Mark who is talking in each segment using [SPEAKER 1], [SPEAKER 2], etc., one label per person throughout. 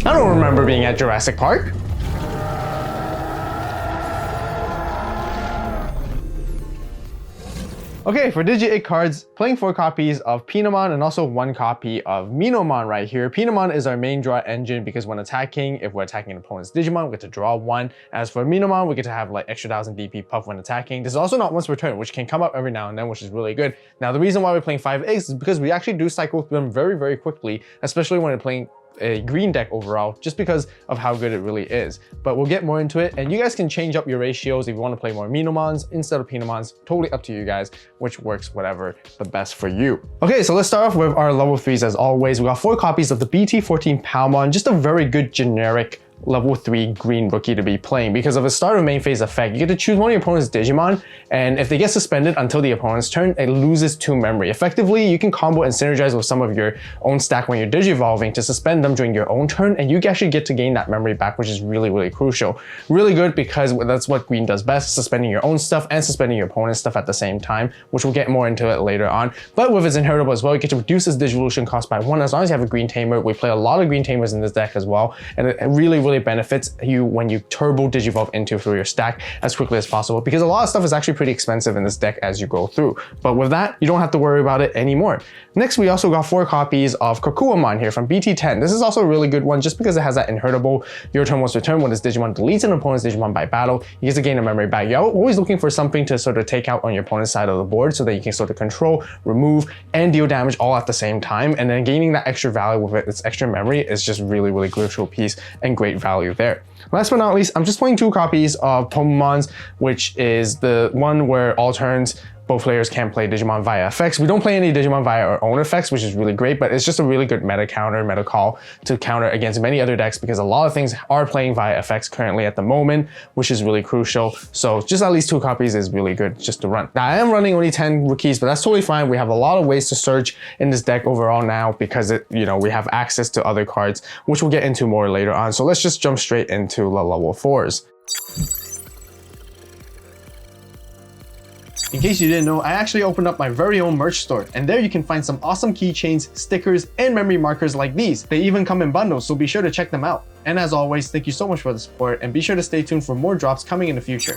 [SPEAKER 1] I don't remember being at Jurassic Park. Okay, for Digi-Egg cards, playing 4 copies of Pinamon and also 1 copy of Minomon right here. Pinamon is our main draw engine because when attacking, if we're attacking an opponent's Digimon, we get to draw 1. As for Minomon, we get to have like extra 1000 DP puff when attacking. This is also not once per turn, which can come up every now and then, which is really good. Now, the reason why we're playing 5 eggs is because we actually do cycle through them very, very quickly, especially when we're playing a green deck overall, just because of how good it really is. But we'll get more into it, and you guys can change up your ratios if you want to play more Minomons instead of Pinamons. Totally up to you guys, which works whatever the best for you. Okay, so let's start off with our level 3s as always. We got 4 copies of the BT14 Palmon, just a very good generic level 3 green rookie to be playing. Because of a start of main phase effect, you get to choose one of your opponent's Digimon, and if they get suspended until the opponent's turn, it loses 2 memory. Effectively, you can combo and synergize with some of your own stack when you're Digi-evolving to suspend them during your own turn, and you actually get to gain that memory back, which is really, really crucial. Really good because that's what green does best, suspending your own stuff and suspending your opponent's stuff at the same time, which we'll get more into it later on. But with its inheritable as well, you get to reduce its Digivolution cost by 1 as long as you have a green tamer. We play a lot of green tamers in this deck as well, and it really benefits you when you turbo Digivolve into through your stack as quickly as possible, because a lot of stuff is actually pretty expensive in this deck as you go through. But with that, you don't have to worry about it anymore. Next, we also got 4 copies of Kokuamon here from BT10. This is also a really good one just because it has that inheritable your turn once per turn. When this Digimon deletes an opponent's Digimon by battle, you get to gain a memory back. You're always looking for something to sort of take out on your opponent's side of the board so that you can sort of control, remove, and deal damage all at the same time. And then gaining that extra value with its extra memory is just really crucial piece and great value there. Last but not least, I'm just playing 2 copies of Tomomon's, which is the one where all turns both players can play Digimon via effects. We don't play any Digimon via our own effects, which is really great, but it's just a really good meta call to counter against many other decks, because a lot of things are playing via effects currently at the moment, which is really crucial. So just at least 2 copies is really good just to run. Now, I am running only 10 rookies, but that's totally fine. We have a lot of ways to search in this deck overall now because we have access to other cards, which we'll get into more later on. So let's just jump straight into the level 4s. In case you didn't know, I actually opened up my very own merch store, and there you can find some awesome keychains, stickers, and memory markers like these. They even come in bundles, so be sure to check them out. And as always, thank you so much for the support, and be sure to stay tuned for more drops coming in the future.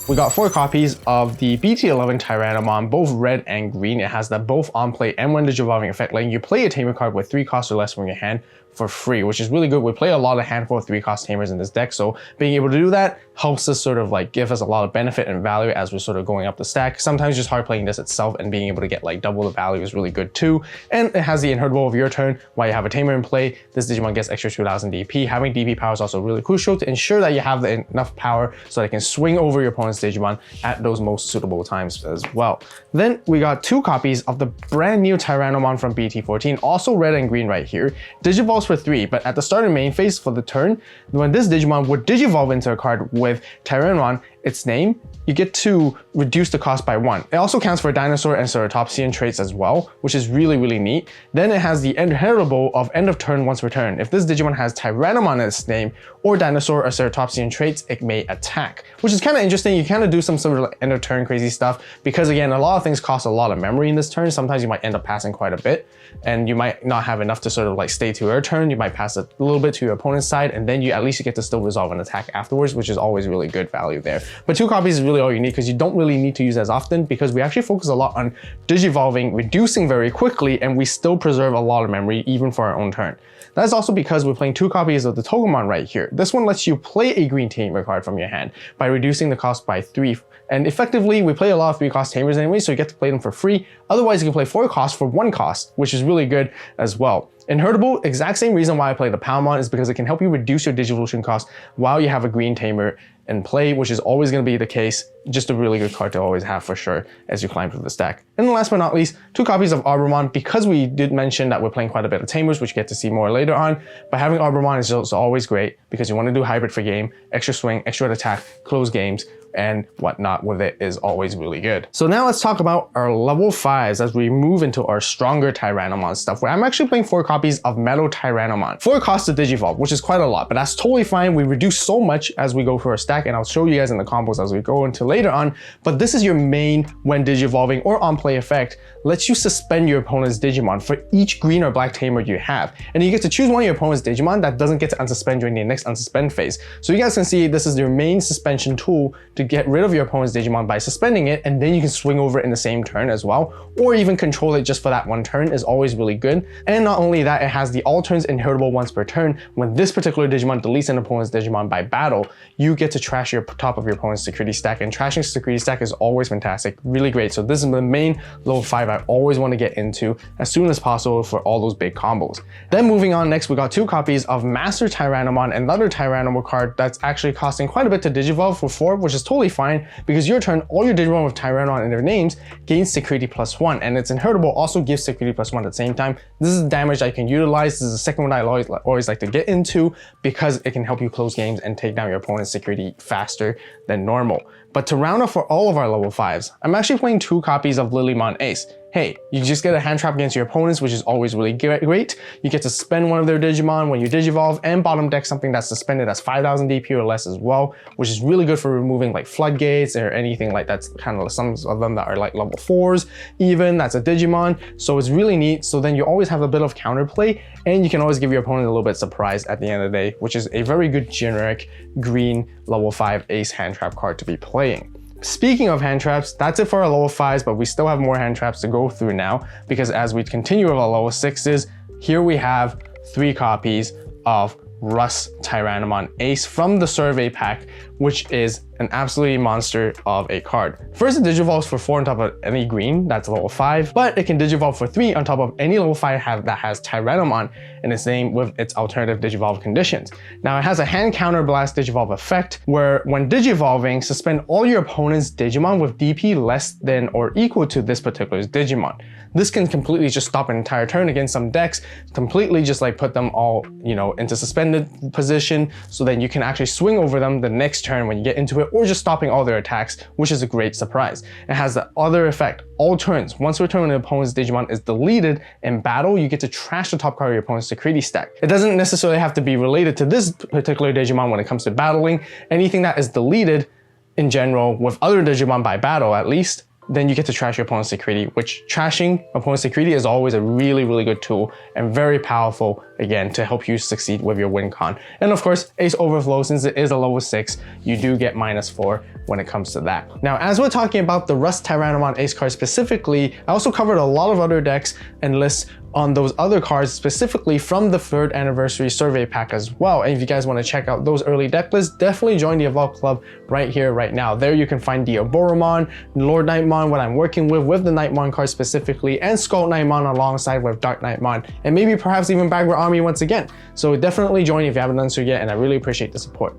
[SPEAKER 1] We got 4 copies of the BT11 Tyrannomon, both red and green. It has that both on play and when Digi-evolving effect, letting you play a tamer card with 3 costs or less from your hand for free, which is really good. We play a lot of handful of 3-cost tamers in this deck, so being able to do that helps us sort of like give us a lot of benefit and value as we're sort of going up the stack. Sometimes just hard playing this itself and being able to get like double the value is really good too. And it has the inheritable of your turn. While you have a tamer in play, this Digimon gets extra 2000 DP. Having DP power is also really crucial to ensure that you have enough power so that it can swing over your opponent's Digimon at those most suitable times as well. Then we got 2 copies of the brand new Tyrannomon from BT14, also red and green right here. Digivolves for 3, but at the start of main phase for the turn, when this Digimon would Digivolve into a card with Tyrannomon, its name, you get to reduce the cost by 1. It also counts for dinosaur and ceratopsian traits as well, which is really neat. Then it has the inheritable of end of turn once per turn. If this Digimon has Tyrannomon in its name or dinosaur or ceratopsian traits, it may attack, which is kind of interesting. You kind of do some sort of like end of turn crazy stuff because again, a lot of things cost a lot of memory in this turn. Sometimes you might end up passing quite a bit and you might not have enough to sort of like stay to your turn. You might pass a little bit to your opponent's side and then at least you get to still resolve an attack afterwards, which is always really good value there. But 2 copies is really all you need because you don't really need to use as often because we actually focus a lot on Digi-evolving, reducing very quickly, and we still preserve a lot of memory even for our own turn. That's also because we're playing 2 copies of the Togemon right here. This one lets you play a green tamer card from your hand by reducing the cost by 3. And effectively, we play a lot of 3-cost tamers anyway, so you get to play them for free. Otherwise, you can play 4 costs for 1 cost, which is really good as well. Inheritable, exact same reason why I play the Palmon is because it can help you reduce your Digivolution cost while you have a green tamer in play, which is always going to be the case. Just a really good card to always have for sure as you climb through the stack. And then last but not least, 2 copies of Arbomon, because we did mention that we're playing quite a bit of tamers, which you get to see more later on. But having Arbomon is also always great because you want to do hybrid for game, extra swing, extra attack, close games, and whatnot with it is always really good. So now let's talk about our level 5s as we move into our stronger Tyrannomon stuff, where I'm actually playing 4 copies of Metal Tyrannomon. 4 costs to Digivolve, which is quite a lot, but that's totally fine. We reduce so much as we go through our stack, and I'll show you guys in the combos as we go into later on. But this is your main when Digivolving or on play effect, lets you suspend your opponent's Digimon for each green or black tamer you have. And you get to choose one of your opponent's Digimon that doesn't get to unsuspend during the next unsuspend phase. So you guys can see this is your main suspension tool to get rid of your opponent's Digimon by suspending it, and then you can swing over it in the same turn as well, or even control it just for that one turn is always really good. And not only that, it has the all turns inheritable once per turn. When this particular Digimon deletes an opponent's Digimon by battle, you get to trash your top of your opponent's security stack, and trashing security stack is always fantastic, really great. So this is the main level 5 I always want to get into as soon as possible for all those big combos. Then moving on, next we got 2 copies of Master Tyrannomon, another Tyrannomon card that's actually costing quite a bit to Digivolve for 4, which is totally fine because your turn, all your Digimon with Tyrannomon in their names gains security +1, and its inheritable also gives security +1 at the same time. This is damage I can utilize. This is the second one I always like to get into because it can help you close games and take down your opponent's security faster than normal. But to round up for all of our level 5s, I'm actually playing 2 copies of Lilymon Ace. Hey, you just get a hand trap against your opponents, which is always really great. You get to spend one of their Digimon when you Digivolve, and bottom deck something that's suspended as 5000 DP or less as well, which is really good for removing like floodgates or anything like that's kind of some of them that are like level 4s even, that's a Digimon. So it's really neat. So then you always have a bit of counterplay, and you can always give your opponent a little bit surprised at the end of the day, which is a very good generic green level 5 Ace hand trap card to be playing. Speaking of hand traps, that's it for our level 5s, but we still have more hand traps to go through now, because as we continue with our level 6s, here we have 3 copies of RustTyrannomon Ace from the survey pack, which is an absolutely monster of a card. First, it digivolves for 4 on top of any green, that's level 5, but it can digivolve for 3 on top of any level 5 that has Tyrannomon in its name with its alternative digivolve conditions. Now, it has a hand counter blast digivolve effect, where when digivolving, suspend all your opponent's Digimon with DP less than or equal to this particular Digimon. This can completely just stop an entire turn against some decks, completely just like put them all, you know, into suspended position, so then you can actually swing over them the next turn when you get into it, or just stopping all their attacks, which is a great surprise. It has the other effect, all turns. Once a return when the opponent's Digimon is deleted in battle, you get to trash the top card of your opponent's security stack. It doesn't necessarily have to be related to this particular Digimon when it comes to battling. Anything that is deleted in general with other Digimon by battle at least, then you get to trash your opponent's security, which trashing opponent's security is always a really, really good tool and very powerful, again, to help you succeed with your win con. And of course, Ace Overflow, since it is a level 6, you do get -4 when it comes to that. Now, as we're talking about the RustTyrannomon Ace card specifically, I also covered a lot of other decks and lists on those other cards specifically from the 3rd anniversary survey pack as well. And if you guys want to check out those early deck lists, definitely join the Avault Club right here, right now. There you can find the Aboromon, Lord Nightmon, what I'm working with the Nightmon card specifically, and Skull Nightmon alongside with Dark Nightmon, and maybe perhaps even Bagware Army once again. So definitely join if you haven't done so yet, and I really appreciate the support.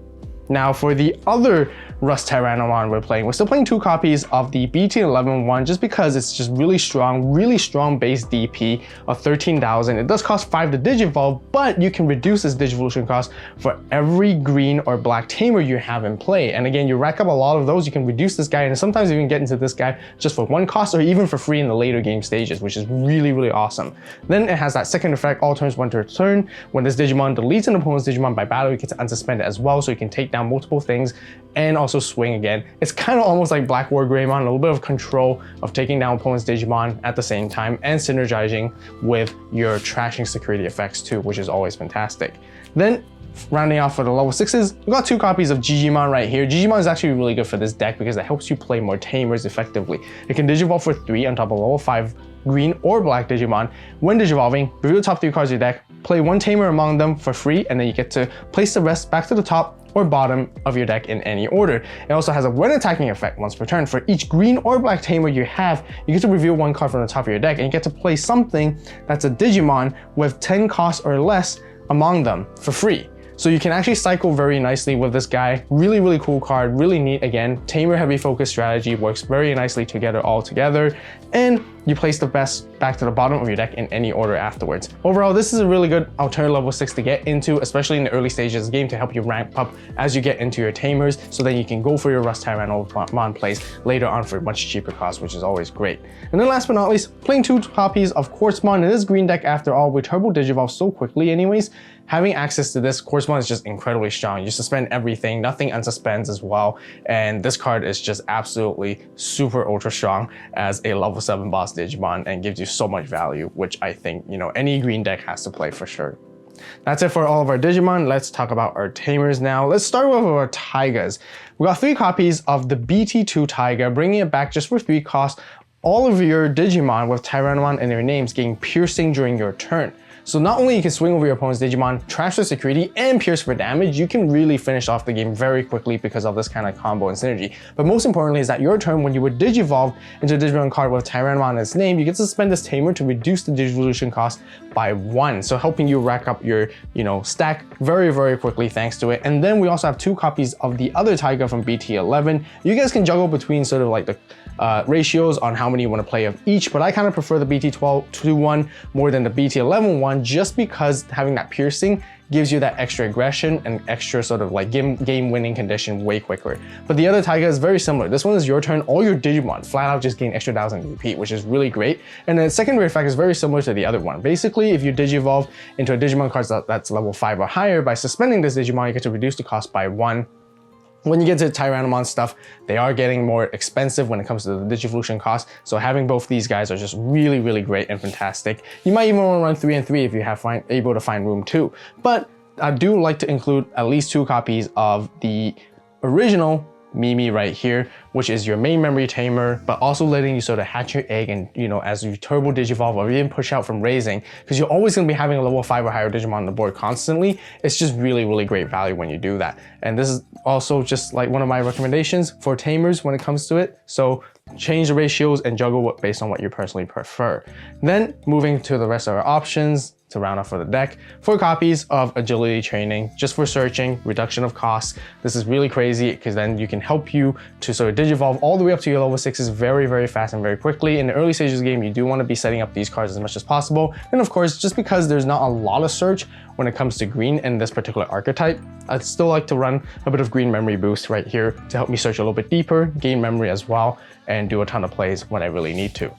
[SPEAKER 1] Now for the other RustTyrannomon we're still playing 2 copies of the BT14 one, just because it's just really strong base DP of 13,000. It does cost 5 to digivolve, but you can reduce this digivolution cost for every green or black tamer you have in play. And again, you rack up a lot of those, you can reduce this guy, and sometimes you can get into this guy just for 1 cost or even for free in the later game stages, which is really, really awesome. Then it has that second effect, all turns 1 per turn. When this Digimon deletes an opponent's Digimon by battle, you get to unsuspend it as well, so you can take down multiple things and also swing again. It's kind of almost like Black War Greymon, a little bit of control of taking down opponent's Digimon at the same time and synergizing with your trashing security effects too, which is always fantastic. Then rounding off for the level 6s, we got 2 copies of Digimon right here. Digimon is actually really good for this deck because it helps you play more tamers effectively. It can digivolve for 3 on top of level 5 green or black Digimon. When digivolving, reveal the top 3 cards of your deck, play 1 tamer among them for free, and then you get to place the rest back to the top or bottom of your deck in any order. It also has a when attacking effect once per turn. For each green or black tamer you have, you get to reveal 1 card from the top of your deck, and you get to play something that's a Digimon with 10 costs or less among them for free. So you can actually cycle very nicely with this guy. Really, really cool card, really neat. Again, tamer heavy focus strategy, works very nicely together all together. and you place the best back to the bottom of your deck in any order afterwards. Overall, this is a really good alternative level 6 to get into, especially in the early stages of the game, to help you rank up as you get into your Tamers, so then you can go for your RustTyrannomon plays later on for a much cheaper cost, which is always great. And then last but not least, playing 2 copies of Quartzmon in this green deck after all, with Turbo Digivolve so quickly anyways. Having access to this, Quartzmon is just incredibly strong. You suspend everything, nothing unsuspends as well, and this card is just absolutely super ultra strong as a level 7 boss Digimon and gives you so much value, which I think, you know, any green deck has to play for sure. That's it for all of our Digimon. Let's talk about our Tamers now. Let's start with our Taigas. We got 3 copies of the BT2 Taiga, bringing it back just for 3 costs. All of your Digimon with Tyrannomon in their names getting piercing during your turn. So not only you can swing over your opponent's Digimon, transfer security, and pierce for damage, you can really finish off the game very quickly because of this kind of combo and synergy. But most importantly is that your turn, when you would Digivolve into a Digimon card with Tyrannomon in its name, you get to suspend this Tamer to reduce the Digivolution cost by 1. So helping you rack up your, stack very, very quickly thanks to it. And then we also have 2 copies of the other Taiga from BT11. You guys can juggle between sort of like the ratios on how many you want to play of each, but I kind of prefer the BT12 one more than the BT11 one, just because having that piercing gives you that extra aggression and extra sort of like game winning condition way quicker. But the other Taiga is very similar. This one is your turn, all your Digimon flat out just gain extra 1000 DP, which is really great. And the secondary effect is very similar to the other one. Basically, if you Digivolve into a Digimon card that's level 5 or higher, by suspending this Digimon, you get to reduce the cost by 1. When you get to Tyrannomon stuff, they are getting more expensive when it comes to the Digivolution cost, so having both these guys are just really, really great and fantastic. You might even want to run 3 and 3 if you have able to find room too. But I do like to include at least 2 copies of the original Mimi right here, which is your main memory tamer, but also letting you sort of hatch your egg and, as you turbo Digivolve or even push out from raising, because you're always going to be having a level 5 or higher Digimon on the board constantly. It's just really, really great value when you do that. And this is also just like one of my recommendations for tamers when it comes to it. So change the ratios and juggle based on what you personally prefer. Then moving to the rest of our options, to round off for the deck, 4 copies of agility training, just for searching, reduction of costs. This is really crazy because then you can help you to sort of Digivolve all the way up to your level 6s very, very fast and very quickly. In the early stages of the game, you do want to be setting up these cards as much as possible. And of course, just because there's not a lot of search when it comes to green in this particular archetype, I'd still like to run a bit of green memory boost right here to help me search a little bit deeper, gain memory as well, and do a ton of plays when I really need to.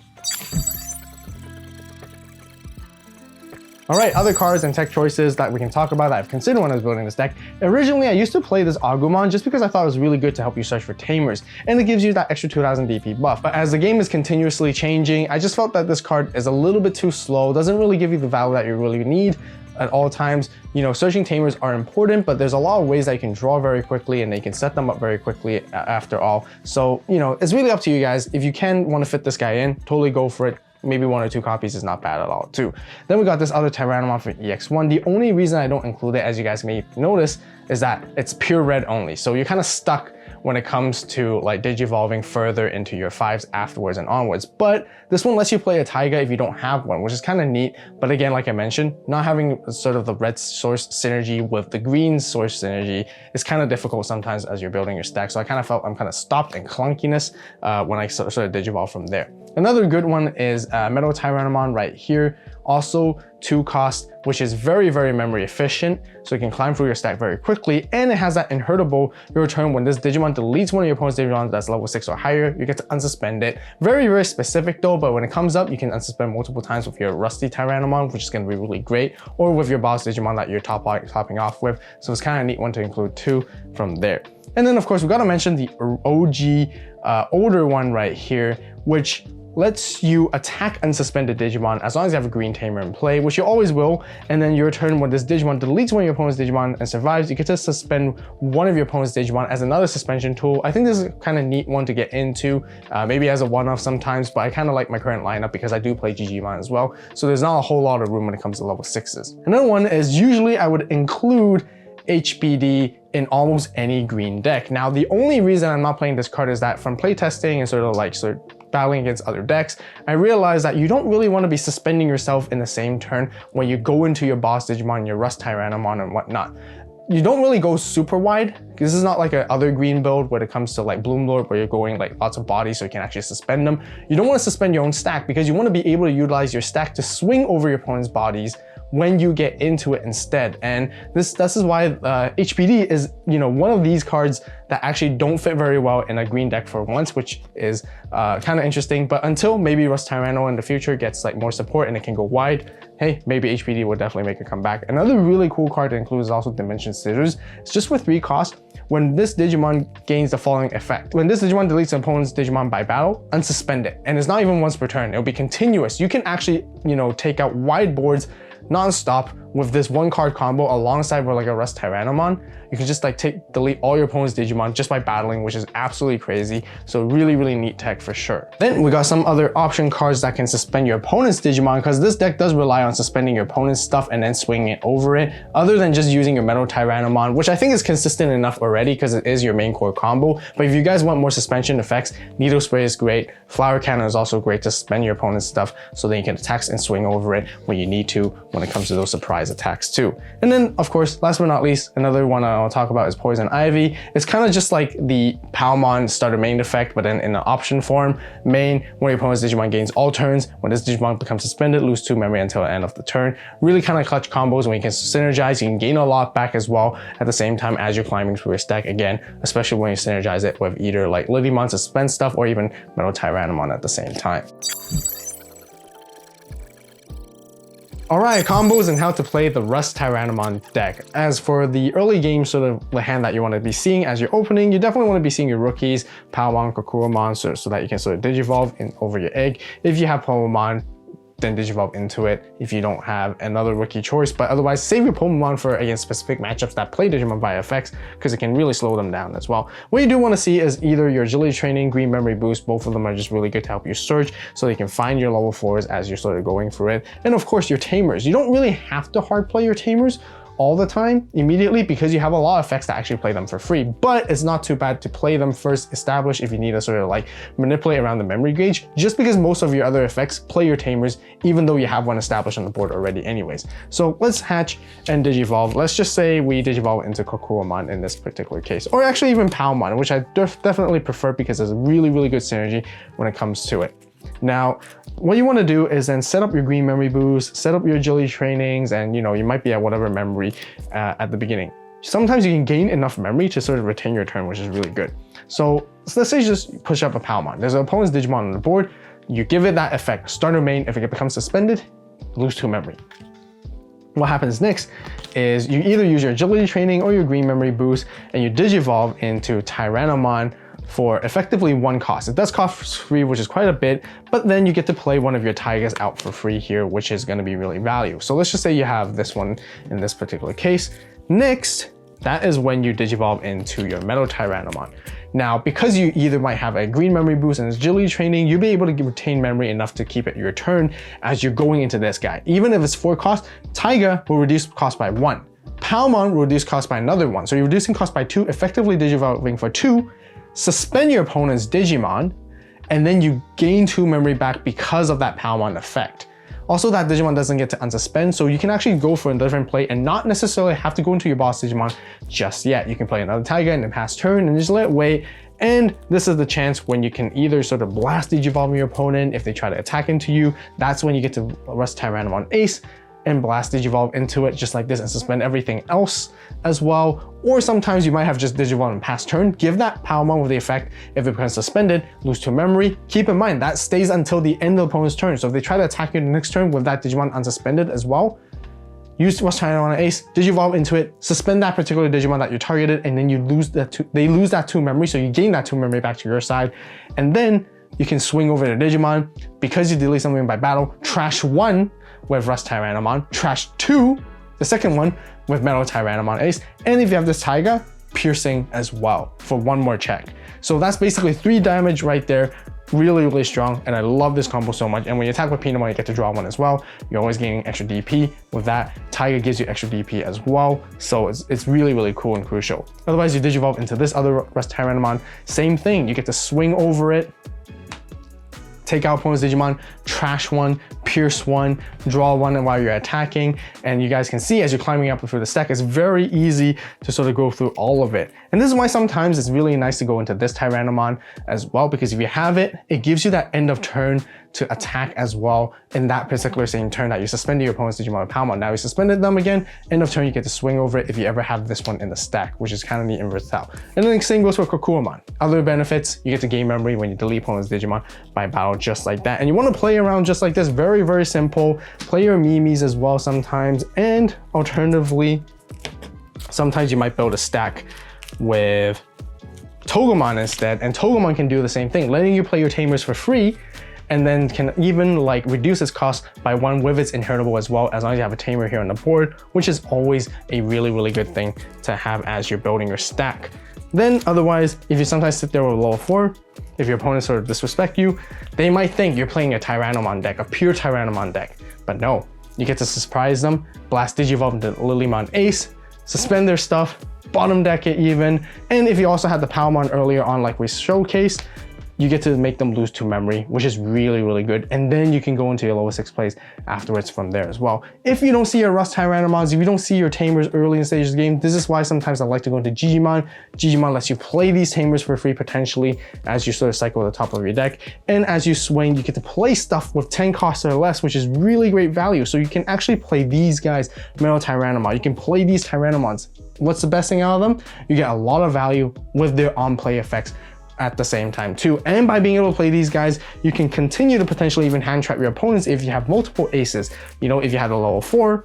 [SPEAKER 1] All right, other cards and tech choices that we can talk about that I've considered when I was building this deck. Originally, I used to play this Agumon just because I thought it was really good to help you search for tamers, and it gives you that extra 2000 DP buff. But as the game is continuously changing, I just felt that this card is a little bit too slow, doesn't really give you the value that you really need at all times. Searching tamers are important, but there's a lot of ways that you can draw very quickly and they can set them up very quickly after all. So, it's really up to you guys. If you want to fit this guy in, totally go for it. Maybe 1 or 2 copies is not bad at all too. Then we got this other Tyrannomon for EX1. The only reason I don't include it, as you guys may notice, is that it's pure red only. So you're kind of stuck when it comes to like Digivolving further into your 5s afterwards and onwards. But this one lets you play a Taiga if you don't have one, which is kind of neat. But again, like I mentioned, not having sort of the red source synergy with the green source synergy is kind of difficult sometimes as you're building your stack. So I kind of felt I'm kind of stopped in clunkiness when I sort of Digivolve from there. Another good one is Metal Tyrannomon right here. Also 2 cost, which is very, very memory efficient. So you can climb through your stack very quickly. And it has that inheritable your turn when this Digimon deletes one of your opponent's Digimon that's level 6 or higher, you get to unsuspend it. Very, very specific though, but when it comes up, you can unsuspend multiple times with your Rusty Tyrannomon, which is going to be really great, or with your boss Digimon that you're topping off with. So it's kind of a neat one to include too from there. And then of course, we got to mention the OG older one right here, which lets you attack unsuspended Digimon as long as you have a green tamer in play, which you always will. And then your turn, when this Digimon deletes one of your opponent's Digimon and survives, you get to suspend one of your opponent's Digimon as another suspension tool. I think this is a kind of neat one to get into, maybe as a one-off sometimes, but I kind of like my current lineup because I do play Digimon as well. So there's not a whole lot of room when it comes to level 6s. Another one is usually I would include HBD in almost any green deck. Now, the only reason I'm not playing this card is that from playtesting and sort of battling against other decks, I realized that you don't really want to be suspending yourself in the same turn when you go into your boss Digimon, your RustTyrannomon and whatnot. you don't really go super wide. This is not like a other green build when it comes to like Bloom Lord, where you're going like lots of bodies so you can actually suspend them. You don't want to suspend your own stack because you want to be able to utilize your stack to swing over your opponent's bodies when you get into it instead. And this is why HPD is, you know, one of these cards that actually don't fit very well in a green deck for once, which is kind of interesting. But until maybe RustTyrannomon in the future gets like more support and it can go wide, hey, maybe HPD will definitely make a comeback. Another really cool card that includes also Dimension Scissors. It's just with 3 costs. When this Digimon gains the following effect. When this Digimon deletes an opponent's Digimon by battle, unsuspend it. And it's not even once per turn, it'll be continuous. You can actually, you know, take out wide boards non-stop with this 1-card combo alongside with like a RustTyrannomon. You can just like delete all your opponent's Digimon just by battling, which is absolutely crazy. So really, really neat tech for sure. Then we got some other option cards that can suspend your opponent's Digimon, because this deck does rely on suspending your opponent's stuff and then swinging it over it, other than just using your Metal Tyrannomon, which I think is consistent enough already because it is your main core combo. But if you guys want more suspension effects, Needle Spray is great. Flower Cannon is also great to suspend your opponent's stuff so then you can attack and swing over it when you need to when it comes to those surprise attacks too. And then of course, last but not least, another one I'll talk about is Poison Ivy. It's kind of just like the Palmon starter main effect, but then in an option form. Main, when your opponent's Digimon gains all turns, when this Digimon becomes suspended, lose 2 memory until the end of the turn. Really kind of clutch combos when you can synergize. You can gain a lot back as well at the same time as you're climbing through your stack again, especially when you synergize it with either like Lillymon suspend stuff or even Metal Tyrannomon at the same time. Alright, combos and how to play the RustTyrannomon deck. As for the early game sort of the hand that you want to be seeing as you're opening, you definitely want to be seeing your rookies, Palmon, Kakuramon, so that you can sort of Digivolve over your egg. If you have Palmon, then Digivolve into it if you don't have another rookie choice. But otherwise, save your Palmon for, again, specific matchups that play Digimon by effects, because it can really slow them down as well. What you do want to see is either your Agility Training, Green Memory Boost. Both of them are just really good to help you search so you can find your level 4s as you're sort of going through it. And of course, your Tamers. You don't really have to hard play your Tamers all the time immediately because you have a lot of effects that actually play them for free, but it's not too bad to play them first, establish if you need to sort of like manipulate around the memory gauge, just because most of your other effects play your Tamers even though you have one established on the board already anyways. So let's hatch and Digivolve. Let's just say we Digivolve into Kakuramon in this particular case, or actually even Palmon, which I definitely prefer because there's a really, really good synergy when it comes to it. Now, what you want to do is then set up your Green Memory Boost, set up your Agility Trainings, and you know, you might be at whatever memory at the beginning. Sometimes you can gain enough memory to sort of retain your turn, which is really good. So let's say you just push up a Palmon. There's an opponent's Digimon on the board. You give it that effect, starter main. If it becomes suspended, lose 2 memory. What happens next is you either use your Agility Training or your Green Memory Boost, and you Digivolve into Tyrannomon for effectively 1 cost. It does cost 3, which is quite a bit, but then you get to play one of your Tigers out for free here, which is going to be really value. So let's just say you have this one in this particular case. Next, that is when you Digivolve into your Metal Tyrannomon. Now, because you either might have a Green Memory Boost and Agility Training, you'll be able to retain memory enough to keep it your turn as you're going into this guy. Even if it's 4 cost, Taiga will reduce cost by 1. Palmon will reduce cost by another 1. So you're reducing cost by 2, effectively Digivolving for 2, suspend your opponent's Digimon, and then you gain 2 memory back because of that Palmon effect. Also, that Digimon doesn't get to unsuspend, so you can actually go for a different play and not necessarily have to go into your boss Digimon just yet. You can play another Taiga and then pass turn and just let it wait. And this is the chance when you can either sort of blast Digivolve your opponent if they try to attack into you. That's when you get to RustTyrannomon Ace and blast Digivolve into it just like this and suspend everything else as well. Or sometimes you might have just Digivolve and pass turn, give that Palmon with the effect. If it becomes suspended, lose 2 memory. Keep in mind that stays until the end of the opponent's turn. So if they try to attack you the next turn with that Digimon unsuspended as well, use RustTyrannomon Ace, Digivolve into it, suspend that particular Digimon that you targeted, and then you lose that they lose that 2 memory, so you gain that 2 memory back to your side. And then you can swing over the Digimon. Because you delete something by battle, trash 1 with RustTyrannomon, trash 2, the second one, with Metal Tyrannomon Ace, and if you have this Taiga, piercing as well for 1 more check. So that's basically 3 damage right there. Really, really strong, and I love this combo so much. And when you attack with Pinamon, you get to draw 1 as well. You're always getting extra DP with that. Taiga gives you extra DP as well, so it's really, really cool and crucial. Otherwise, you Digivolve into this other RustTyrannomon, same thing. You get to swing over it, take out opponent's Digimon, trash one, pierce one, draw one while you're attacking. And you guys can see as you're climbing up through the stack, it's very easy to sort of go through all of it. And this is why sometimes it's really nice to go into this Tyrannomon as well, because if you have it, it gives you that end of turn to attack as well in that particular same turn that you suspended your opponent's Digimon with Palmon. Now you suspended them again, end of turn you get to swing over it if you ever have this one in the stack, which is kind of neat and versatile. And then the same goes for Kokuomon. Other benefits, you get to gain memory when you delete opponent's Digimon by battle just like that. And you want to play around just like this, very, very simple. Play your Mimis as well sometimes, and alternatively, sometimes you might build a stack with Togemon instead, and Togemon can do the same thing, letting you play your Tamers for free, and then can even like reduce its cost by 1 with its inheritable as well, as long as you have a Tamer here on the board, which is always a really, really good thing to have as you're building your stack. Then otherwise, if you sometimes sit there with a level 4, if your opponents sort of disrespect you, they might think you're playing a Tyrannomon deck, a pure Tyrannomon deck, but no, you get to surprise them, blast Digivolve into Lilymon Ace, suspend their stuff, bottom deck it even, and if you also had the Palmon earlier on like we showcased, you get to make them lose 2 memory, which is really, really good. And then you can go into your lowest 6 plays afterwards from there as well. If you don't see your RustTyrannomons, if you don't see your Tamers early in stages of the game, this is why sometimes I like to go into Digimon. Digimon lets you play these Tamers for free potentially as you sort of cycle at the top of your deck. And as you swing, you get to play stuff with 10 costs or less, which is really great value. So you can actually play these guys, Metal Tyrannomon. You can play these Tyrannomons. What's the best thing out of them? You get a lot of value with their on-play effects at the same time too. And by being able to play these guys, you can continue to potentially even hand trap your opponents if you have multiple aces. You know, if you had a level 4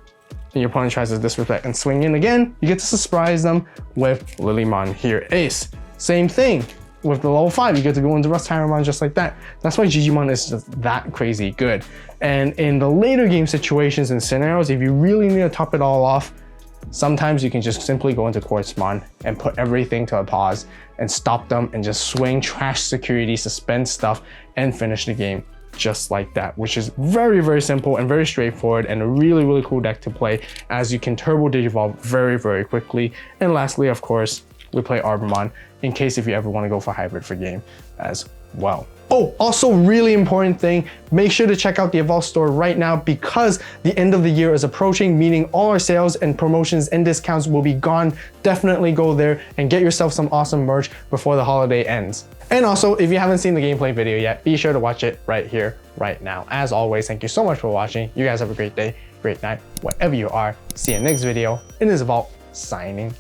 [SPEAKER 1] and your opponent tries to disrespect and swing in again, you get to surprise them with Lilymon here Ace. Same thing with the level 5, you get to go into RustTyrannomon just like that. That's why Digimon is just that crazy good. And in the later game situations and scenarios, if you really need to top it all off, sometimes you can just simply go into Quartzmon and put everything to a pause and stop them and just swing, trash security, suspend stuff, and finish the game just like that, which is very, very simple and very straightforward, and a really, really cool deck to play as you can turbo Digivolve very, very quickly. And lastly, of course, we play Arbomon in case if you ever want to go for hybrid for game as well. Oh, also really important thing, make sure to check out the Avault store right now because the end of the year is approaching, meaning all our sales and promotions and discounts will be gone. Definitely go there and get yourself some awesome merch before the holiday ends. And also, if you haven't seen the gameplay video yet, be sure to watch it right here, right now. As always, thank you so much for watching. You guys have a great day, great night, whatever you are. See you next video. And this is Avault signing